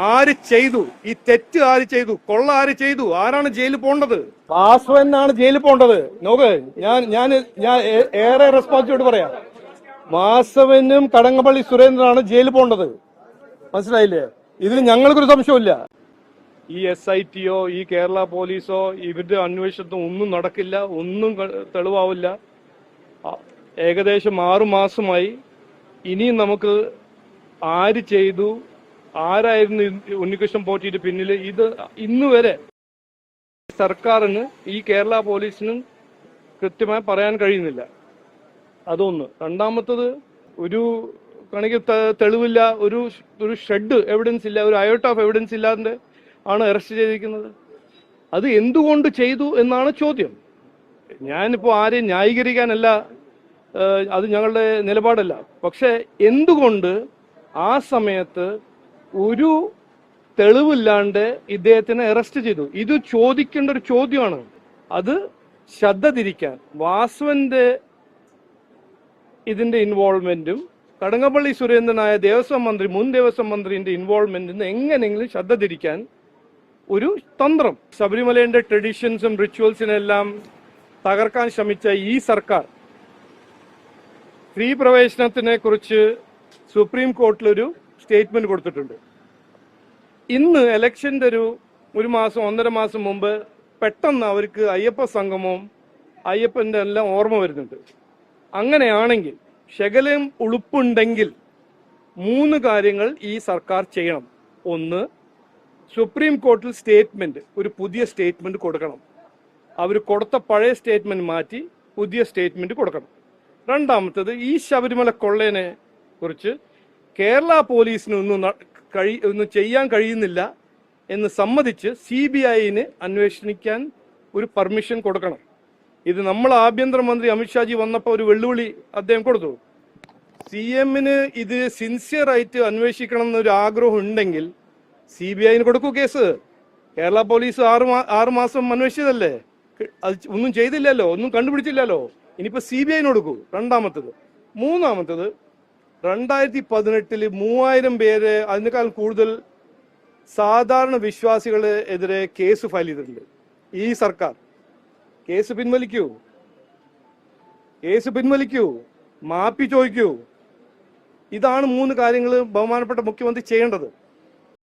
ആര് ചെയ്തു ഈ തെറ്റ്? ആര് ചെയ്തു? കൊള്ള ആര് ചെയ്തു? ആരാണ് ജയിലിൽ പോകേണ്ടത്? വാസവനാണ് ജയിലിൽ പോകേണ്ടത്. നോക്ക്, ഞാൻ ഏറെ റെസ്പോൺസിബിലിറ്റി പറയാം. വാസവനും കടകംപള്ളി സുരേന്ദ്രനാണ് ജയിലിൽ പോകേണ്ടത്. മനസ്സിലായില്ലേ? ഇതിൽ ഞങ്ങൾക്കൊരു സംശയമില്ല. ഈ SIT ഈ കേരള പോലീസോ ഇവരുടെ അന്വേഷണത്തും ഒന്നും നടക്കില്ല, ഒന്നും തെളിവാവില്ല. ഏകദേശം 6 മാസമായി. ഇനിയും നമുക്ക് ആര് ചെയ്തു, ആരായിരുന്നു ഉണ്ണികൃഷ്ണൻ പോറ്റിയുടെ പിന്നിൽ, ഇത് ഇന്ന് വരെ സർക്കാരിന് ഈ കേരള പോലീസിനും കൃത്യമായി പറയാൻ കഴിയുന്നില്ല. അതൊന്ന്. രണ്ടാമത്തത്, ഒരു കണക്ക് തെളിവില്ല, ഒരു ഷെഡ് എവിഡൻസ് ഇല്ല, ഒരു അയോട്ട് ഓഫ് എവിഡൻസ് ഇല്ലാതെ ആണ് അറസ്റ്റ് ചെയ്തിരിക്കുന്നത്. അത് എന്തുകൊണ്ട് ചെയ്തു എന്നാണ് ചോദ്യം. ഞാനിപ്പോൾ ആരെയും ന്യായീകരിക്കാനല്ല, അത് ഞങ്ങളുടെ നിലപാടല്ല. പക്ഷെ എന്തുകൊണ്ട് ആ സമയത്ത് ഒരു തെളിവില്ലാണ്ട് ഇദ്ദേഹത്തിനെ അറസ്റ്റ് ചെയ്തു? ഇത് ചോദിക്കേണ്ട ഒരു ചോദ്യമാണ്. അത് ശ്രദ്ധ തിരിക്കാൻ വാസവന്റെ ഇതിന്റെ ഇൻവോൾവ്മെന്റും കടകംപള്ളി സുരേന്ദ്രനായ മുൻ ദേവസ്വം മന്ത്രിന്റെ ഇൻവോൾവ്മെന്റിന് എങ്ങനെയെങ്കിലും ശ്രദ്ധ തിരിക്കാൻ ഒരു തന്ത്രം. ശബരിമലയുടെ ട്രഡീഷൻസും റിച്വൽസിനെല്ലാം തകർക്കാൻ ശ്രമിച്ച ഈ സർക്കാർ സ്ത്രീ പ്രവേശനത്തിനെ കുറിച്ച് സുപ്രീം കോർട്ടിലൊരു സ്റ്റേറ്റ്മെന്റ് കൊടുത്തിട്ടുണ്ട്. ഇന്ന് ഇലക്ഷന്റെ ഒരു മാസം 1.5 മാസം മുമ്പ് പെട്ടെന്ന് അവർക്ക് അയ്യപ്പ സംഗമവും അയ്യപ്പന്റെ എല്ലാം ഓർമ്മ വരുന്നുണ്ട്. അങ്ങനെയാണെങ്കിൽ ശകലം ഉളുപ്പുണ്ടെങ്കിൽ 3 കാര്യങ്ങൾ ഈ സർക്കാർ ചെയ്യണം. ഒന്ന്, സുപ്രീം കോർട്ടിൽ ഒരു പുതിയ സ്റ്റേറ്റ്മെന്റ് കൊടുക്കണം. അവർ കൊടുത്ത പഴയ സ്റ്റേറ്റ്മെന്റ് മാറ്റി പുതിയ സ്റ്റേറ്റ്മെന്റ് കൊടുക്കണം. രണ്ടാമത്തത്, ഈ ശബരിമല കൊള്ളേനെ കുറിച്ച് കേരള പോലീസിന് ഒന്നും ചെയ്യാൻ കഴിയുന്നില്ല എന്ന് സമ്മതിച്ച് CBIന് അന്വേഷിക്കാൻ ഒരു പെർമിഷൻ കൊടുക്കണം. ഇത് നമ്മൾ ആഭ്യന്തരമന്ത്രി അമിത്ഷാജി വന്നപ്പോൾ ഒരു വെല്ലുവിളി അദ്ദേഹം കൊടുത്തു. CMന് ഇത് സിൻസിയറായിട്ട് അന്വേഷിക്കണം എന്നൊരു ആഗ്രഹം ഉണ്ടെങ്കിൽ CBIന് കൊടുക്കൂ കേസ്. കേരള പോലീസ് 6 മാസം അന്വേഷിച്ചതല്ലേ, അത് ഒന്നും ചെയ്തില്ലല്ലോ, ഒന്നും കണ്ടുപിടിച്ചില്ലല്ലോ. ഇനിയിപ്പോ CBIന് കൊടുക്കൂ. രണ്ടാമത്തത്. മൂന്നാമത്തത്, 2018 3000 പേര്, അതിനേക്കാൾ കൂടുതൽ സാധാരണ വിശ്വാസികളെ എതിരെ കേസ് ഫയൽ ചെയ്തിട്ടുണ്ട്. ഈ സർക്കാർ കേസ് പിൻവലിക്കൂ, മാപ്പി ചോദിക്കൂ. ഇതാണ് 3 കാര്യങ്ങൾ ബഹുമാനപ്പെട്ട മുഖ്യമന്ത്രി ചെയ്യേണ്ടത്.